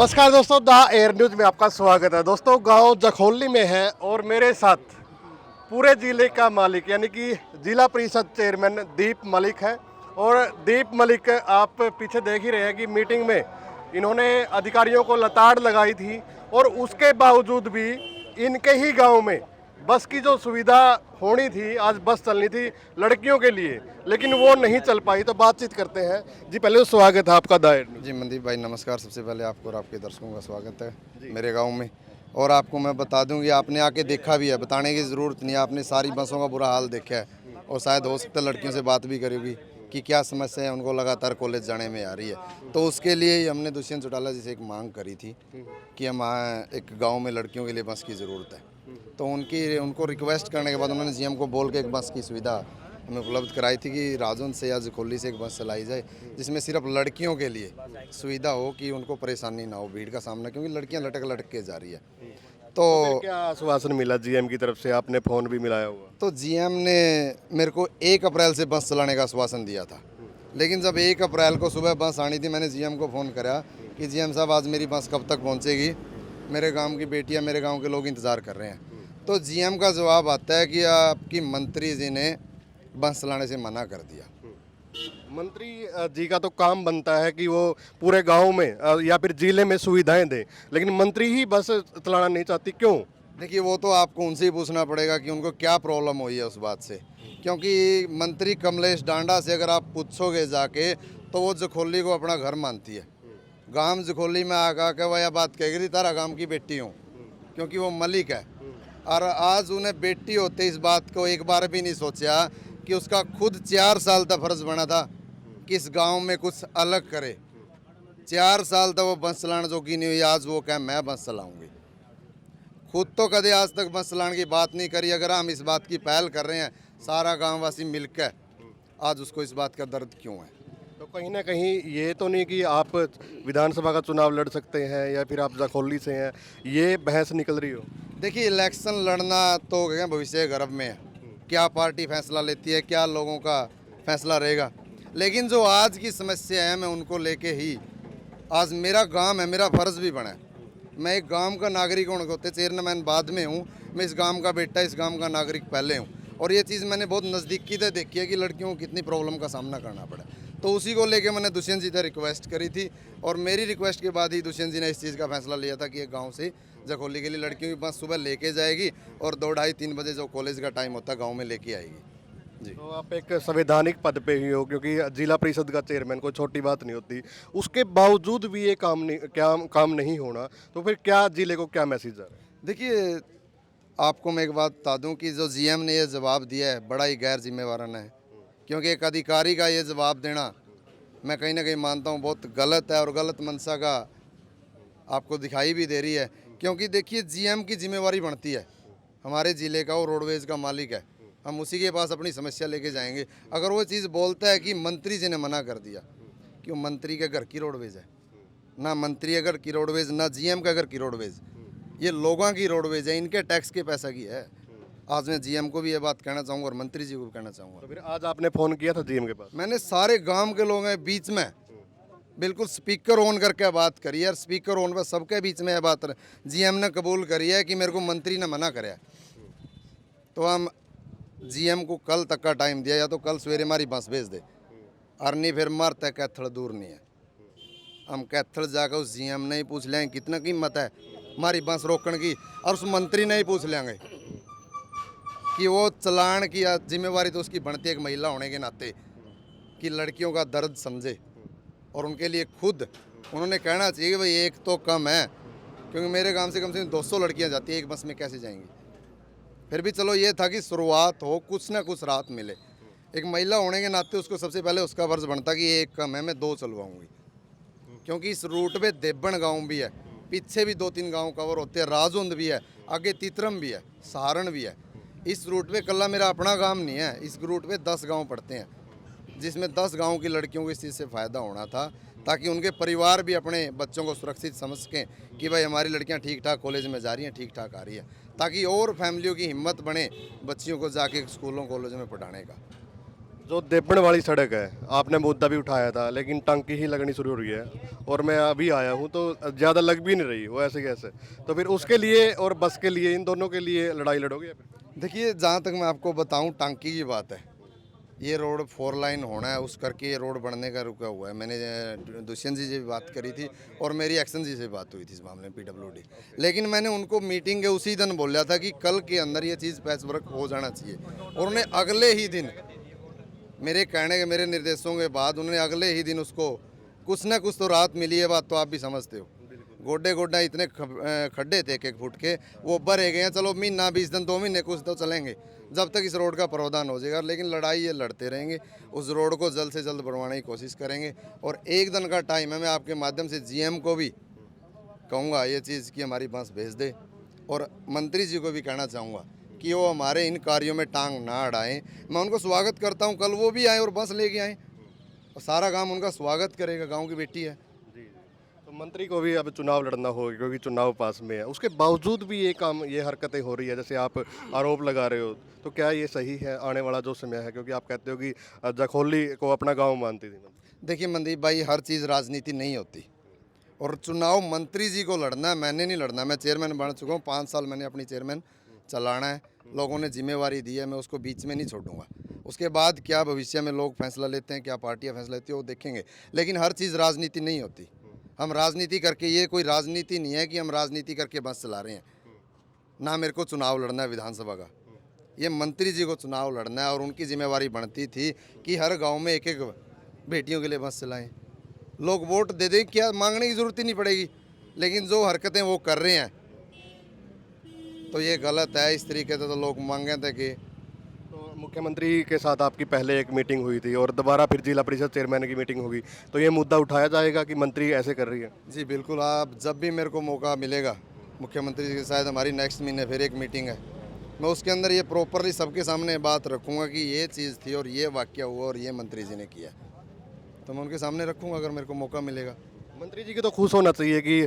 नमस्कार दोस्तों, the air news में आपका स्वागत है। दोस्तों, गांव जखोली में है और मेरे साथ पूरे ज़िले का मालिक यानी कि जिला परिषद चेयरमैन दीप मलिक है। और दीप मलिक, आप पीछे देख ही रहे हैं कि मीटिंग में इन्होंने अधिकारियों को लताड़ लगाई थी और उसके बावजूद भी इनके ही गांव में बस की जो सुविधा होनी थी, आज बस चलनी थी लड़कियों के लिए, लेकिन वो नहीं चल पाई। तो बातचीत करते हैं जी। पहले तो स्वागत है आपका दायर जी मनदीप भाई, नमस्कार। सबसे पहले आपको और आपके दर्शकों का स्वागत है मेरे गांव में। और आपको मैं बता दूं कि आपने आके देखा भी है, बताने की ज़रूरत नहीं है। आपने सारी बसों का बुरा हाल देखा है और शायद हो सकता है लड़कियों से बात भी करी होगी कि क्या समस्या है उनको लगातार कॉलेज जाने में आ रही है। तो उसके लिए ही हमने दुष्यंत चौटाला जी से एक मांग करी थी कि हम एक गाँव में लड़कियों के लिए बस की ज़रूरत है। तो उनको रिक्वेस्ट करने के बाद उन्होंने जीएम को बोल के एक बस की सुविधा हमें उपलब्ध कराई थी कि राजौंद से या जखोली से एक बस चलाई जाए जिसमें सिर्फ लड़कियों के लिए सुविधा हो कि उनको परेशानी ना हो भीड़ का सामना, क्योंकि लड़कियां लटक लटक के जा रही है। तो फिर क्या आश्वासन मिला जीएम की तरफ से? आपने फोन भी मिलाया हुआ? तो जीएम ने मेरे को 1 अप्रैल से बस चलाने का आश्वासन दिया था, लेकिन जब 1 अप्रैल को सुबह बस आनी थी, मैंने जीएम को फ़ोन करा कि जीएम साहब आज मेरी बस कब तक पहुँचेगी, मेरे गाँव की बेटियाँ मेरे गाँव के लोग इंतज़ार कर रहे हैं। तो जीएम का जवाब आता है कि आपकी मंत्री जी ने बस चलाने से मना कर दिया। मंत्री जी का तो काम बनता है कि वो पूरे गांव में या फिर जिले में सुविधाएं दें, लेकिन मंत्री ही बस चलाना नहीं चाहती, क्यों? देखिए, वो तो आपको उनसे ही पूछना पड़ेगा कि उनको क्या प्रॉब्लम हुई है उस बात से, क्योंकि मंत्री कमलेश डांडा से अगर आप पूछोगे जाके तो वो जखोली को अपना घर मानती है। गांव जखोली में आकर के वह बात कहेगी तारा गांव की बेटी हूँ, क्योंकि वो मलिक है। और आज उन्हें बेटी होते इस बात को एक बार भी नहीं सोचा कि उसका खुद 4 साल तक फर्ज बना था कि इस गांव में कुछ अलग करे। 4 साल तक वो बस चलाने जोगी नहीं हुई, आज वो कहे मैं बस चलाऊंगी। खुद तो कदे आज तक बस चलाने की बात नहीं करी। अगर हम इस बात की पहल कर रहे हैं सारा गांववासी मिलकर, आज उसको इस बात का दर्द क्यों है? तो कहीं ना कहीं ये तो नहीं कि आप विधानसभा का चुनाव लड़ सकते हैं या फिर आप जखोली से हैं, ये बहस निकल रही हो? देखिए, इलेक्शन लड़ना तो क्या भविष्य गर्भ में है, क्या पार्टी फैसला लेती है, क्या लोगों का फैसला रहेगा। लेकिन जो आज की समस्या है मैं उनको लेके ही, आज मेरा गांव है, मेरा फर्ज भी बना है। मैं एक गांव का नागरिक होते चेयरमैन बाद में हूँ, मैं इस गांव का बेटा, इस गांव का नागरिक पहले हूँ। और ये चीज़ मैंने बहुत नज़दीकी से देखी है कि लड़कियों को कितनी प्रॉब्लम का सामना करना पड़ा। तो उसी को लेके मैंने दुष्यंत जी से रिक्वेस्ट करी थी और मेरी रिक्वेस्ट के बाद ही दुष्यंत जी ने इस चीज़ का फैसला लिया था कि एक गाँव से जखोली के लिए लड़कियों की बस सुबह लेके जाएगी और 2, 2:30, 3 बजे जो कॉलेज का टाइम होता है गाँव में लेके आएगी। जी। तो आप एक संवैधानिक पद पे ही हो, क्योंकि जिला परिषद का चेयरमैन कोई छोटी बात नहीं होती। उसके बावजूद भी ये काम नहीं होना, तो फिर क्या जिले को क्या मैसेज है? देखिए, आपको मैं एक बात बता दूं कि जो जीएम ने ये जवाब दिया है बड़ा ही गैर जिम्मेवाराना है, क्योंकि एक अधिकारी का ये जवाब देना मैं कहीं ना कहीं मानता हूं बहुत गलत है और गलत मंशा का आपको दिखाई भी दे रही है। क्योंकि देखिए, जीएम की जिम्मेवारी बनती है, हमारे ज़िले का वो रोडवेज़ का मालिक है, हम उसी के पास अपनी समस्या लेके जाएंगे। अगर वो चीज़ बोलता है कि मंत्री जी ने मना कर दिया, क्यों? मंत्री के घर की रोडवेज़ है ना, मंत्री अगर की रोडवेज़ ना जीएम का घर की रोडवेज़, ये लोगों की रोडवेज है, इनके टैक्स के पैसा की है। आज मैं जीएम को भी ये बात कहना चाहूँगा और मंत्री जी को भी कहना चाहूँगा। तो फिर आज आपने फोन किया था जीएम के पास? मैंने सारे गांव के लोगों के बीच में बिल्कुल स्पीकर ऑन करके बात करी है और स्पीकर ऑन पर सबके बीच में ये बात जीएम ने कबूल करी है कि मेरे को मंत्री ने मना कराया। तो हम जीएम को कल तक का टाइम दिया, या तो कल सवेरे हमारी बस भेज दे और नहीं फिर मर तक कैथल दूर नहीं है। हम कैथल जाकर उस जीएम ने ही पूछ लेंगे कितना कीमत है हमारी बस रोकने की, और उस मंत्री ने ही पूछ लेंगे कि वो चलान की जिम्मेवारी तो उसकी बनती है एक महिला होने के नाते कि लड़कियों का दर्द समझे और उनके लिए खुद उन्होंने कहना चाहिए कि भाई एक तो कम है, क्योंकि मेरे गांव से कम 200 लड़कियां जाती है, एक बस में कैसे जाएंगी। फिर भी चलो ये था कि शुरुआत हो, कुछ ना कुछ राहत मिले। एक महिला होने के नाते उसको सबसे पहले उसका फर्ज बनता कि एक कम है, मैं 2 चलवाऊँगी, क्योंकि इस रूट पे देवबन गाँव भी है, पीछे भी 2-3 गांव कवर होते हैं, राजौंद भी है, आगे तीतरम भी है, सहारण भी है। इस रूट पे कल्ला मेरा अपना गांव नहीं है, इस रूट पे 10 गांव पड़ते हैं, जिसमें 10 गांव की लड़कियों को इस चीज़ से फ़ायदा होना था ताकि उनके परिवार भी अपने बच्चों को सुरक्षित समझ सकें कि भाई हमारी लड़कियां ठीक ठाक कॉलेज में जा रही हैं, ठीक ठाक आ रही है, ताकि और फैमिलियों की हिम्मत बने बच्चियों को जाके स्कूलों कॉलेजों में पढ़ाने का। जो देपण वाली सड़क है आपने मुद्दा भी उठाया था, लेकिन टंकी ही लगनी शुरू हो रही है और मैं अभी आया हूँ तो ज़्यादा लग भी नहीं रही वो ऐसे कैसे। तो फिर उसके लिए और बस के लिए, इन दोनों के लिए लड़ाई लड़ोगे या फिर? देखिए, जहाँ तक मैं आपको बताऊँ, टांकी की बात है, ये रोड 4 लाइन होना है, उस करके ये रोड बनने का रुका हुआ है। मैंने दुष्यंत जी से भी बात करी थी और मेरी एक्शन जी से बात हुई थी इस मामले में, PWD। लेकिन मैंने उनको मीटिंग के उसी दिन बोला था कि कल के अंदर ये चीज़ पैच वर्क हो जाना चाहिए, और उन्हें अगले ही दिन मेरे कहने के, मेरे निर्देशों के बाद उन्होंने अगले ही दिन उसको कुछ ना कुछ तो राहत मिली है। बात तो आप भी समझते हो, गोड्डे गोड्डा इतने खड्डे थे 1-1 फुट के, वो भरे गए हैं। चलो महीना 20 दिन 2 महीने कुछ तो चलेंगे जब तक इस रोड का प्रावधान हो जाएगा, लेकिन लड़ाई ये लड़ते रहेंगे। उस रोड को जल्द से जल्द बनवाने की कोशिश करेंगे। और 1 दिन का टाइम है, मैं आपके माध्यम से GM को भी कहूँगा ये चीज़ कि हमारी बस भेज दे, और मंत्री जी को भी कहना चाहूँगा कि वो हमारे इन कार्यों में टांग ना अड़ाएं। मैं उनको स्वागत करता हूँ, कल वो भी आए और बस लेके आए, और सारा काम उनका स्वागत करेगा, गाँव की बेटी है। तो मंत्री को भी अब चुनाव लड़ना होगा क्योंकि चुनाव पास में है, उसके बावजूद भी ये काम, ये हरकतें हो रही है जैसे आप आरोप लगा रहे हो, तो क्या ये सही है आने वाला जो समय है? क्योंकि आप कहते हो कि जखौली को अपना गांव मानती थी। देखिए मनदीप भाई, हर चीज़ राजनीति नहीं होती, और चुनाव मंत्री जी को लड़ना है, मैंने नहीं लड़ना। मैं चेयरमैन बन चुका हूँ, 5 साल मैंने अपनी चेयरमैन चलाना है, लोगों ने जिम्मेवारी दी है, मैं उसको बीच में नहीं छोड़ूंगा। उसके बाद क्या भविष्य में लोग फैसला लेते हैं, क्या पार्टियाँ फैसला लेती है, वो देखेंगे। लेकिन हर चीज़ राजनीति नहीं होती। हम राजनीति करके, ये कोई राजनीति नहीं है कि हम राजनीति करके बस चला रहे हैं। ना मेरे को चुनाव लड़ना है विधानसभा का, ये मंत्री जी को चुनाव लड़ना है, और उनकी जिम्मेवारी बनती थी कि हर गांव में 1-1 बेटियों के लिए बस चलाएं। लोग वोट दे दें, क्या मांगने की ज़रूरत ही नहीं पड़ेगी। लेकिन जो हरकतें वो कर रहे हैं तो ये गलत है। इस तरीके से तो लोग मांगे थे कि तो मुख्यमंत्री के साथ आपकी पहले एक मीटिंग हुई थी और दोबारा फिर जिला परिषद चेयरमैन की मीटिंग होगी, तो ये मुद्दा उठाया जाएगा कि मंत्री ऐसे कर रही है? जी बिल्कुल, आप जब भी मेरे को मौका मिलेगा, मुख्यमंत्री जी के साथ हमारी नेक्स्ट महीने फिर एक मीटिंग है, मैं उसके अंदर ये प्रॉपरली सबके सामने बात रखूँगा कि ये चीज़ थी और ये वाक्य हुआ और ये मंत्री जी ने किया, तो मैं उनके सामने रखूँगा अगर मेरे को मौका मिलेगा। मंत्री जी की तो खुश होना चाहिए कि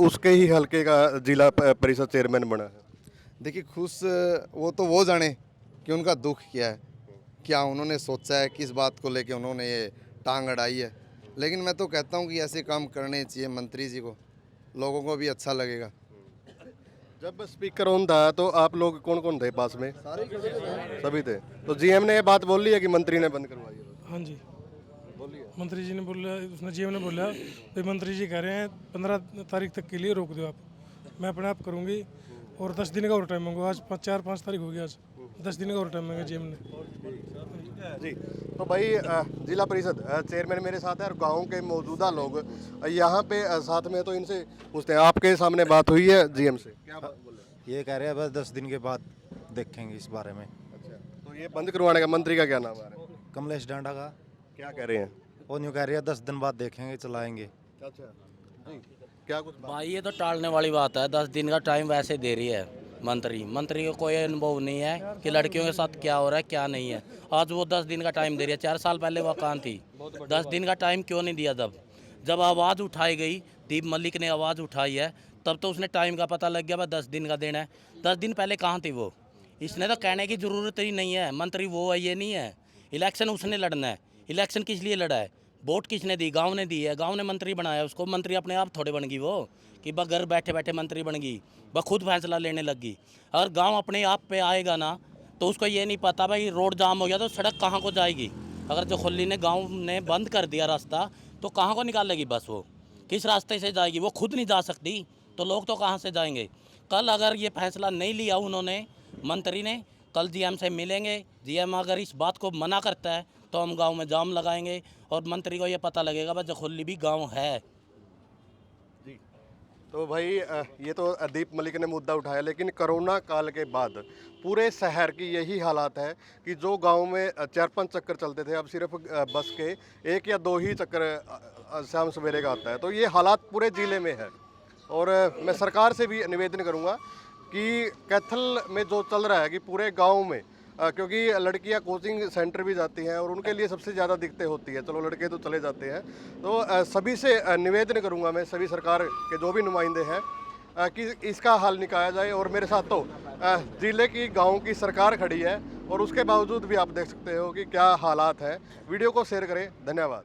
उसके ही हल्के का जिला परिषद चेयरमैन बना है। देखिए, खुश वो जाने कि उनका दुख क्या है, क्या उन्होंने सोचा है, किस बात को लेके उन्होंने ये टांग अड़ाई है। लेकिन मैं तो कहता हूँ कि ऐसे काम करने चाहिए मंत्री जी को, लोगों को भी अच्छा लगेगा। जब स्पीकर ऑन था तो आप लोग कौन कौन थे पास में? सभी थे। तो GM ने ये बात बोल ली है कि मंत्री ने बंद करवाई है? हाँ जी, मंत्री जी ने बोला, उसने GM ने बोला भाई मंत्री जी कह रहे हैं 15 तारीख तक के लिए रोक दो आप, मैं अपने आप करूँगी, और 10 दिन का और टाइम मांगो। आज 4-5 तारीख हो गई, आज 10 दिन का और टाइम मांगा GM ने। जी, तो भाई जिला परिषद चेयरमैन मेरे साथ है और गांव के मौजूदा लोग यहाँ पे साथ में, तो इनसे पूछते हैं। आपके सामने बात हुई है GM से, क्या बात बोले? ये कह रहे हैं बस 10 दिन के बाद देखेंगे इस बारे में। अच्छा, तो ये बंद करवाने का मंत्री का क्या नाम है? कमलेश डांडा का। क्या कह रहे हैं? वो न्यू कह रही है 10 दिन बाद देखेंगे, चलाएंगे। अच्छा जी, क्या कुछ भाई ये तो टालने वाली बात है। 10 दिन का टाइम वैसे दे रही है मंत्री को कोई अनुभव नहीं है कि लड़कियों के साथ क्या हो रहा है क्या नहीं है। आज वो 10 दिन का टाइम दे रही है, 4 साल पहले वो कहाँ थी? 10 दिन का टाइम क्यों नहीं दिया? जब आवाज़ उठाई गई, दीप मलिक ने आवाज़ उठाई है, तब तो उसने टाइम का पता लग गया, बस 10 दिन का देना है। 10 दिन पहले कहाँ थी वो? इसने तो कहने की ज़रूरत ही नहीं है, मंत्री वो है ये नहीं है। इलेक्शन उसने लड़ना है। इलेक्शन किस लिए लड़ा है? वोट किसने दी? गांव ने दी है, गांव ने मंत्री बनाया उसको। मंत्री अपने आप थोड़े बन गई वो कि बस घर बैठे बैठे मंत्री बन गई, बस खुद फैसला लेने लग गई। अगर गांव अपने आप पे आएगा ना तो उसको ये नहीं पता भाई रोड जाम हो गया तो सड़क कहाँ को जाएगी। अगर जखौली ने गांव ने बंद कर दिया रास्ता तो कहाँ को निकालेगी बस? वो किस रास्ते से जाएगी? वो खुद नहीं जा सकती तो लोग तो कहाँ से जाएंगे? कल अगर ये फैसला नहीं लिया उन्होंने, मंत्री ने, कल GM से मिलेंगे। GM अगर इस बात को मना करता है तो हम गांव में जाम लगाएंगे और मंत्री को ये पता लगेगा बस जखौली भी गांव है। जी, तो भाई ये तो दीप मलिक ने मुद्दा उठाया, लेकिन कोरोना काल के बाद पूरे शहर की यही हालात है कि जो गांव में 4-5 चक्कर चलते थे अब सिर्फ बस के 1 या 2 ही चक्कर शाम सवेरे का आता है। तो ये हालात पूरे ज़िले में है और मैं सरकार से भी निवेदन करूंगा कि कैथल में जो चल रहा है कि पूरे गांव में, क्योंकि लड़कियां कोचिंग सेंटर भी जाती हैं और उनके लिए सबसे ज़्यादा दिक्कतें होती है। चलो लड़के तो चले जाते हैं, तो सभी से निवेदन करूंगा मैं, सभी सरकार के जो भी नुमाइंदे हैं, कि इसका हल निकाला जाए। और मेरे साथ तो ज़िले की गांव की सरकार खड़ी है और उसके बावजूद भी आप देख सकते हो कि क्या हालात है। वीडियो को शेयर करें। धन्यवाद।